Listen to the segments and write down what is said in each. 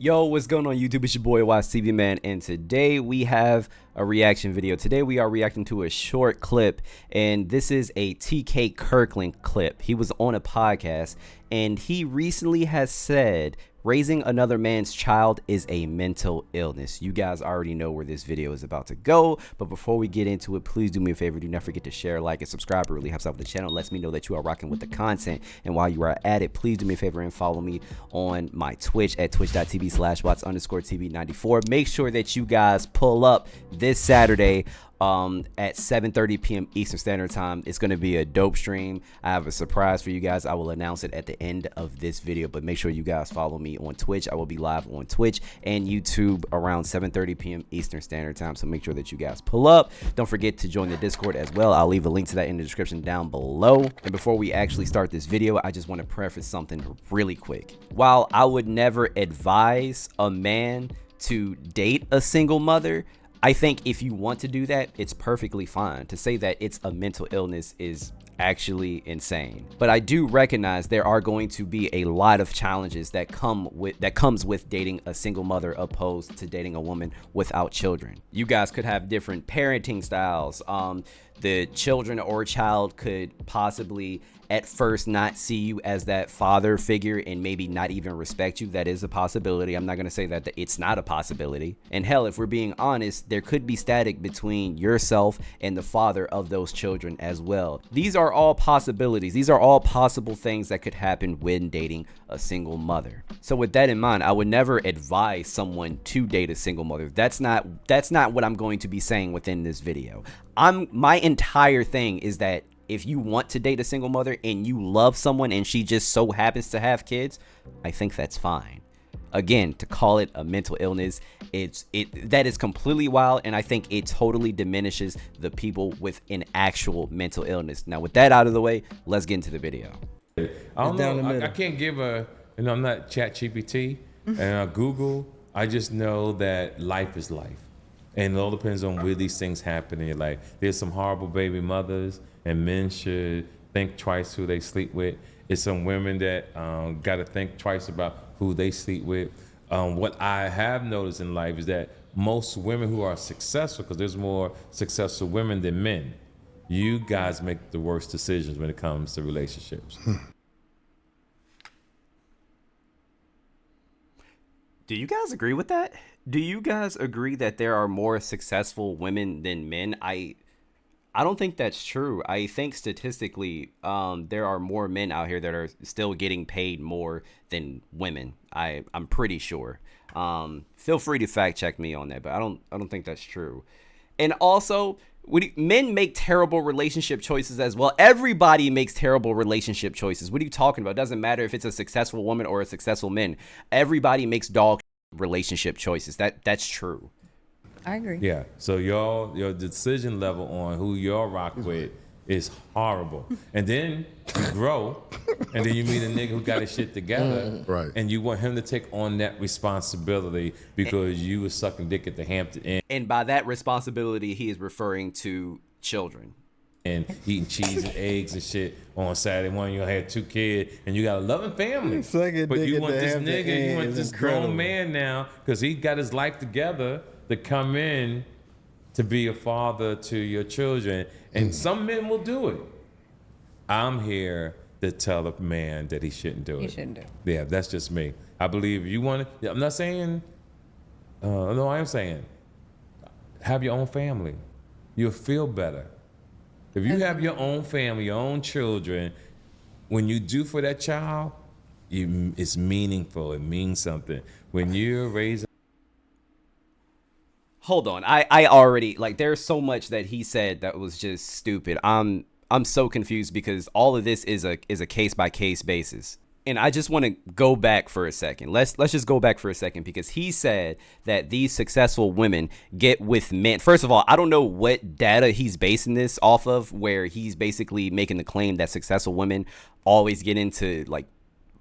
Yo, what's going on YouTube? It's your boy WattsTV, man, and today we have a reaction video. Today we are reacting to a short clip, and this is a TK Kirkland clip. He was on a podcast, and he recently has said raising another man's child is a mental illness. You guys already know where this video is about to go, but before we get into it, please do me a favor. Do not forget to share, like, and subscribe. It really helps out with the channel. It lets me know that you are rocking with the content. And while you are at it, please do me a favor and follow me on my Twitch at twitch.tv/watts_tv94. Make sure that you guys pull up this Saturday at 7:30 p.m. Eastern Standard Time. It's going to be a dope stream. I have a surprise for you guys. I will announce it at the end of this video, but make sure you guys follow me on Twitch. I will be live on Twitch and YouTube around 7:30 p.m. Eastern Standard Time, so make sure that you guys pull up. Don't forget to join the Discord as well. I'll leave a link to that in the description down below. And before we actually start this video, I just want to preface something really quick. While I would never advise a man to date a single mother, I think if you want to do that, it's perfectly fine. To say that it's a mental illness is actually insane. But I do recognize there are going to be a lot of challenges that comes with dating a single mother opposed to dating a woman without children. You guys could have different parenting styles. The children or child could possibly at first not see you as that father figure and maybe not even respect you. That is a possibility. I'm not going to say that it's not a possibility. And hell, if we're being honest, there could be static between yourself and the father of those children as well. These are all possibilities. These are all possible things that could happen when dating a single mother. So with that in mind, I would never advise someone to date a single mother. That's not what I'm going to be saying within this video. My entire thing is that if you want to date a single mother and you love someone and she just so happens to have kids, I think that's fine. Again, to call it a mental illness, that is completely wild, and I think it totally diminishes the people with an actual mental illness. Now, with that out of the way, let's get into the video. I don't know. I can't give I'm not ChatGPT and Google. I just know that life is life. And it all depends on where these things happen in your life. There's some horrible baby mothers, and men should think twice who they sleep with. It's some women that got to think twice about who they sleep with. What I have noticed in life is that most women who are successful, because there's more successful women than men, you guys make the worst decisions when it comes to relationships. Do you guys agree with that? Do you guys agree that there are more successful women than men? I don't think that's true. I think statistically, there are more men out here that are still getting paid more than women. I'm pretty sure. Feel free to fact check me on that, but I don't think that's true. And also, men make terrible relationship choices as well. Everybody makes terrible relationship choices. What are you talking about? It doesn't matter if it's a successful woman or a successful man. Everybody makes dog relationship choices. That's true. I agree. Yeah. So your decision level on who y'all rock with is horrible. And then you grow, and then you meet a nigga who got his shit together, right? And you want him to take on that responsibility because you was sucking dick at the Hampton Inn. And by that responsibility, he is referring to children. And eating cheese and eggs and shit on Saturday morning. You had 2 kids and you got a loving family. But you want this nigga, you want this grown man now, because he got his life together, to come in to be a father to your children. And some men will do it. I'm here to tell a man that he shouldn't do it. He shouldn't do it. Yeah, that's just me. I believe you want to. I'm not saying, no, I am saying, have your own family. You'll feel better. If you have your own family, your own children, when you do for that child, it's meaningful. It means something. When you're raising. Hold on. I already, like, there's so much that he said that was just stupid. I'm so confused because all of this is a case by case basis. And I just want to go back for a second. Let's just go back for a second, because he said that these successful women get with men. First of all, I don't know what data he's basing this off of, where he's basically making the claim that successful women always get into like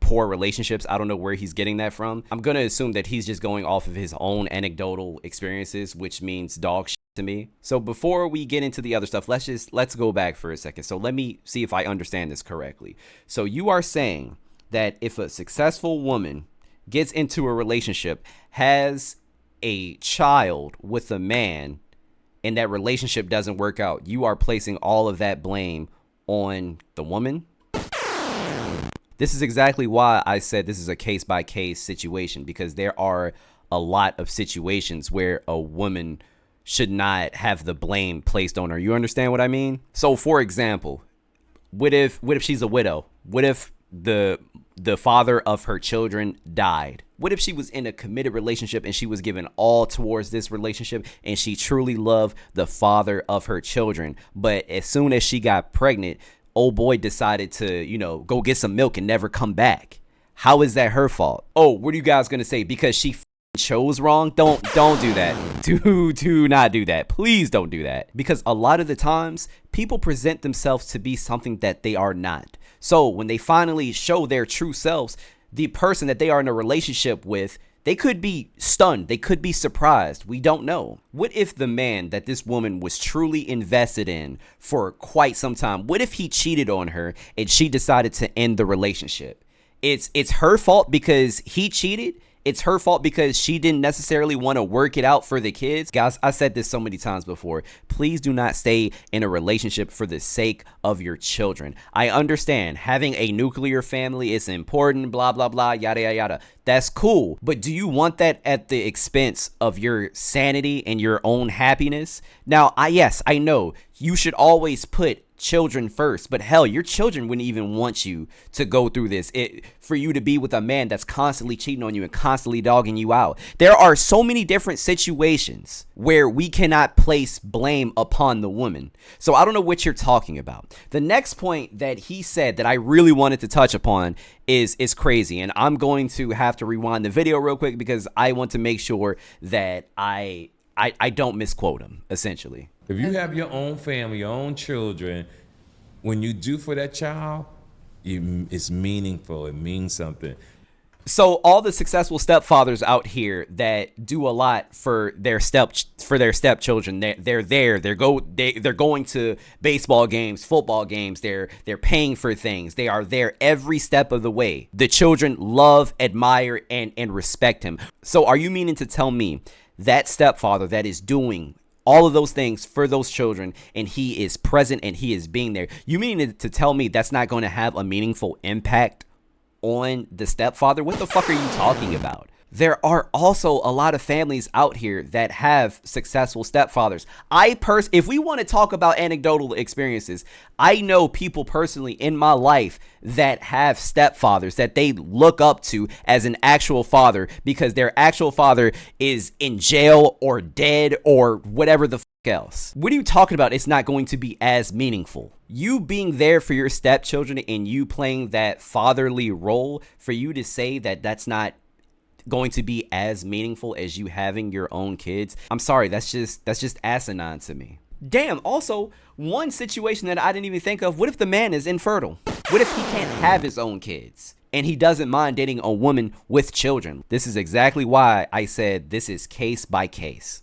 poor relationships. I don't know where he's getting that from. I'm going to assume that he's just going off of his own anecdotal experiences, which means dog shit to me. So before we get into the other stuff, let's go back for a second. So let me see if I understand this correctly. So you are saying that if a successful woman gets into a relationship, has a child with a man, and that relationship doesn't work out, you are placing all of that blame on the woman? This is exactly why I said this is a case-by-case situation, because there are a lot of situations where a woman should not have the blame placed on her. You understand what I mean? So, for example, what if she's a widow? What if the father of her children died? What if she was in a committed relationship and she was given all towards this relationship and she truly loved the father of her children, but as soon as she got pregnant, old boy decided to, you know, go get some milk and never come back? How is that her fault? Oh, what are you guys gonna say? Because she chose wrong? Don't do that. Do not do that. Please don't do that. Because a lot of the times people present themselves to be something that they are not. So when they finally show their true selves, the person that they are in a relationship with, they could be stunned. They could be surprised. We don't know. What if the man that this woman was truly invested in for quite some time, what if he cheated on her and she decided to end the relationship? It's her fault because he cheated. It's her fault because she didn't necessarily want to work it out for the kids. Guys, I said this so many times before. Please do not stay in a relationship for the sake of your children. I understand having a nuclear family is important, blah, blah, blah, yada, yada, yada. That's cool. But do you want that at the expense of your sanity and your own happiness? Now, yes, I know you should always put children first, but hell, your children wouldn't even want you to go through this, for you to be with a man that's constantly cheating on you and constantly dogging you out. There are so many different situations where we cannot place blame upon the woman. So I don't know what you're talking about. The next point that he said that I really wanted to touch upon is crazy, and I'm going to have to rewind the video real quick because I want to make sure that I don't misquote him, essentially. If you have your own family, your own children, when you do for that child, it's meaningful. It means something. So all the successful stepfathers out here that do a lot for their stepchildren, they're there. They're going to baseball games, football games. They're paying for things. They are there every step of the way. The children love, admire, and respect him. So are you meaning to tell me that stepfather that is doing all of those things for those children and he is present and he is being there, you mean to tell me that's not going to have a meaningful impact on the stepfather? What the fuck are you talking about? There are also a lot of families out here that have successful stepfathers. If we want to talk about anecdotal experiences, I know people personally in my life that have stepfathers that they look up to as an actual father because their actual father is in jail or dead or whatever the fuck else. What are you talking about? It's not going to be as meaningful. You being there for your stepchildren and you playing that fatherly role, for you to say that that's not going to be as meaningful as you having your own kids, I'm sorry, that's just asinine to me. Damn, also, one situation that I didn't even think of, what if the man is infertile? What if he can't have his own kids and he doesn't mind dating a woman with children? This is exactly why I said this is case by case.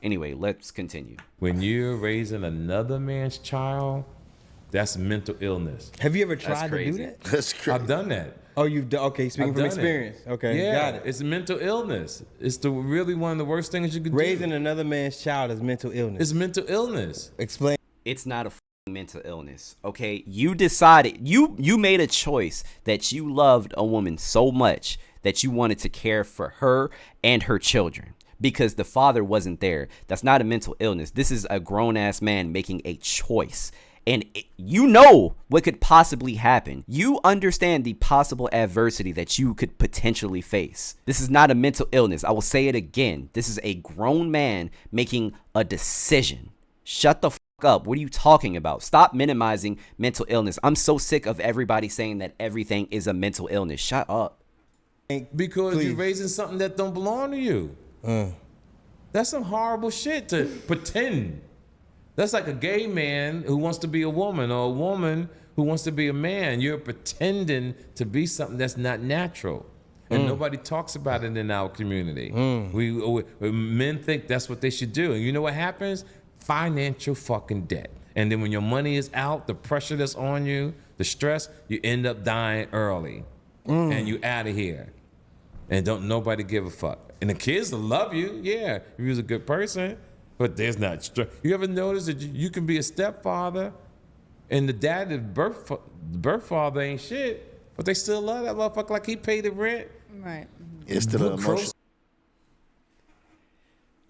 Anyway, let's continue. When you're raising another man's child, that's mental illness. Have you ever tried to do that? That's crazy. I've done that. Oh, you've done, okay, speaking from experience. Okay, yeah, got it. It's mental illness. It's really one of the worst things you could do. Raising another man's child is mental illness. It's mental illness. Explain. It's not a mental illness, okay? You decided, you made a choice that you loved a woman so much that you wanted to care for her and her children because the father wasn't there. That's not a mental illness. This is a grown-ass man making a choice. And you know what could possibly happen. You understand the possible adversity that you could potentially face. This is not a mental illness. I will say it again. This is a grown man making a decision. Shut the fuck up. What are you talking about? Stop minimizing mental illness. I'm so sick of everybody saying that everything is a mental illness. Shut up. Because you're raising something that don't belong to you. That's some horrible shit to pretend. That's like a gay man who wants to be a woman or a woman who wants to be a man. You're pretending to be something that's not natural. And nobody talks about it in our community. Men think that's what they should do. And you know what happens? Financial fucking debt. And then when your money is out, the pressure that's on you, the stress, you end up dying early. And you out of here. and don't nobody give a fuck. And the kids will love you, yeah, if you was a good person, but there's not. You ever notice that you can be a stepfather, and the dad, the birth father ain't shit, but they still love that motherfucker like he paid the rent. Right. It's still an emotion.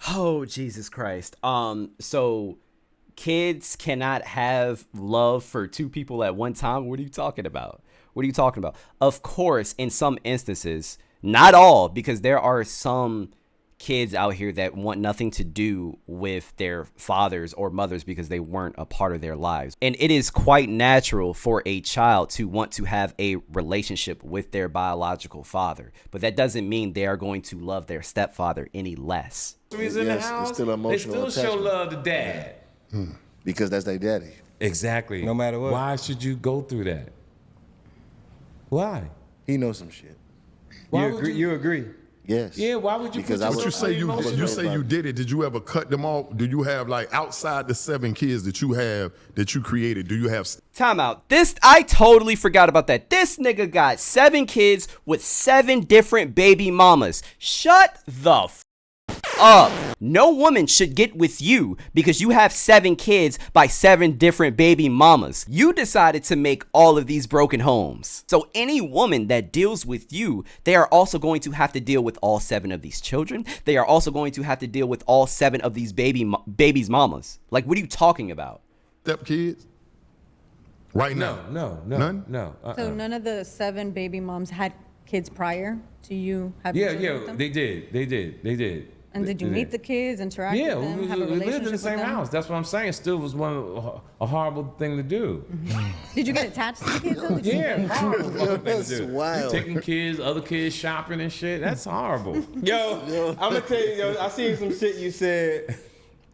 Oh, Jesus Christ. So kids cannot have love for two people at one time. What are you talking about? What are you talking about? Of course, in some instances, not all, because there are some kids out here that want nothing to do with their fathers or mothers because they weren't a part of their lives. And it is quite natural for a child to want to have a relationship with their biological father, but that doesn't mean they are going to love their stepfather any less. He's in the house, it's still emotional they still show love to dad. Because that's their daddy. Exactly. No matter what. Why should you go through that? Why? He knows some shit. You agree? Yes. Yeah, why would you? Because put I But you say you did it. Did you ever cut them off? Do you have, like, outside the 7 kids that you have that you created? Do you have? Time out. I totally forgot about that. This nigga got 7 kids with 7 different baby mamas. Shut the up. No woman should get with you because you have 7 kids by 7 different baby mamas. You decided to make all of these broken homes. So any woman that deals with you, they are also going to have to deal with all 7 of these children. They are also going to have to deal with all 7 of these babies' mamas. Like, what are you talking about? Step kids? Right now? No. None? No. So none of the 7 baby moms had kids prior to you having children with them? They did. And did you meet the kids, interact with them, have a we relationship lived in the with same them? house. That's what I'm saying. Still was a horrible thing to do. Did you get attached to the kids though? Did you- Yeah, horrible fucking thing That's to do. wild. You taking kids, other kids shopping and shit. That's horrible. Yo, I'm gonna tell you, I seen some shit you said.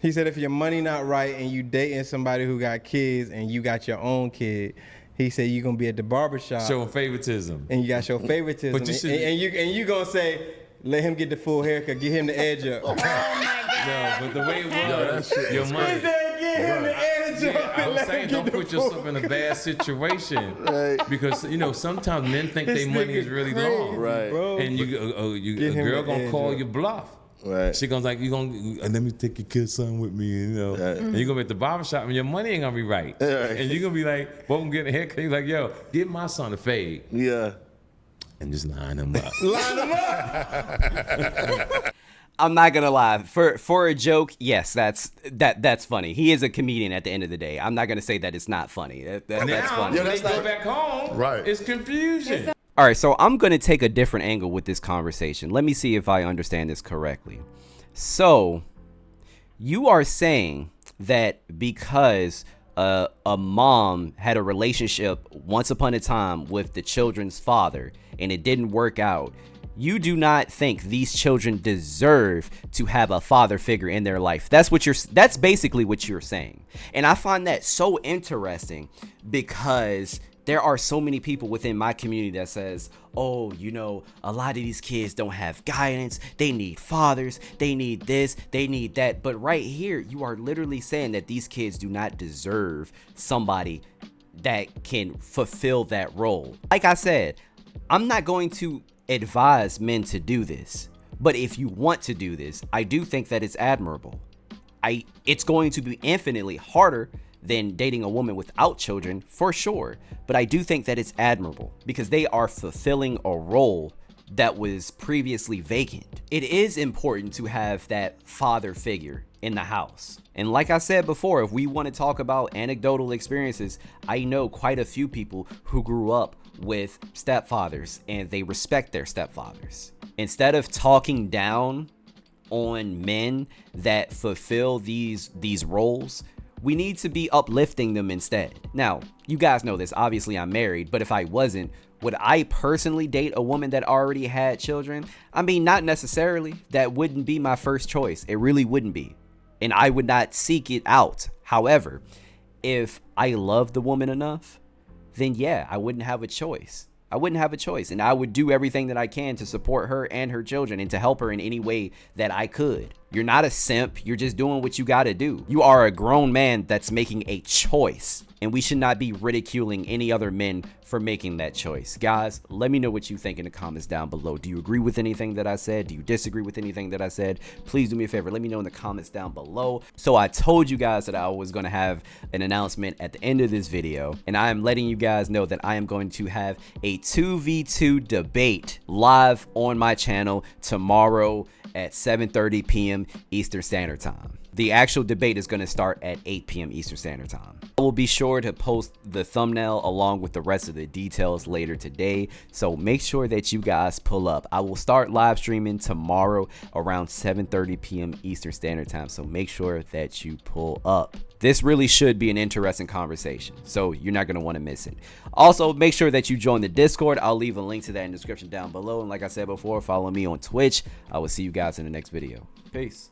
He said if your money not right and you dating somebody who got kids and you got your own kid, he said you gonna be at the barbershop Showing favoritism. and you got your favoritism. But you should- and you gonna say, let him get the full haircut, get him the edge up. Oh my God. No, but the way it was, your money. Get him the edge up. Yeah, I and was let saying, him don't get the put full yourself in a bad situation, Right. because sometimes men think their money is really long, Right. Bro. and a Get him girl the gonna edge call up. your bluff. Right. She gonna let me take your kid's son with me, Right. and you're gonna be at the barbershop and your money ain't gonna be right, Right. and you're gonna be like, "Both getting a haircut." You're like, "Yo, give my son a fade Yeah. and just line him up." Line them up. I'm not gonna lie. For a joke, yes, that's funny. He is a comedian at the end of the day. I'm not gonna say that it's not funny. That's Now, funny. when they go back home, Right. it's confusion. All right, so I'm going to take a different angle with this conversation. Let me see if I understand this correctly. So, you are saying that because a mom had a relationship once upon a time with the children's father and it didn't work out, you do not think these children deserve to have a father figure in their life. That's basically what you're saying. And I find that so interesting because there are so many people within my community that says, oh, a lot of these kids don't have guidance. They need fathers. They need this. They need that. But right here, you are literally saying that these kids do not deserve somebody that can fulfill that role. Like I said, I'm not going to advise men to do this. But if you want to do this, I do think that it's admirable. It's going to be infinitely harder than dating a woman without children, for sure. But I do think that it's admirable because they are fulfilling a role that was previously vacant. It is important to have that father figure in the house. And like I said before, if we want to talk about anecdotal experiences, I know quite a few people who grew up with stepfathers and they respect their stepfathers. Instead of talking down on men that fulfill these roles, we need to be uplifting them instead. Now, you guys know this. Obviously, I'm married, but if I wasn't, would I personally date a woman that already had children? I mean, not necessarily. That wouldn't be my first choice. It really wouldn't be. And I would not seek it out. However, if I love the woman enough, then yeah, I wouldn't have a choice. I wouldn't have a choice. And I would do everything that I can to support her and her children and to help her in any way that I could. You're not a simp. You're just doing what you got to do. You are a grown man that's making a choice, and we should not be ridiculing any other men for making that choice. Guys, let me know what you think in the comments down below. Do you agree with anything that I said? Do you disagree with anything that I said? Please do me a favor. Let me know in the comments down below. So I told you guys that I was going to have an announcement at the end of this video, and I am letting you guys know that I am going to have a 2v2 debate live on my channel tomorrow at 7:30 p.m. Eastern Standard Time. The actual debate is going to start at 8 p.m. Eastern Standard Time. I will be sure to post the thumbnail along with the rest of the details later today, so make sure that you guys pull up. I will start live streaming tomorrow around 7:30 p.m. Eastern Standard Time, so make sure that you pull up. This really should be an interesting conversation, so you're not going to want to miss it. Also, make sure that you join the Discord. I'll leave a link to that in the description down below, and like I said before, follow me on Twitch. I will see you guys in the next video. Peace.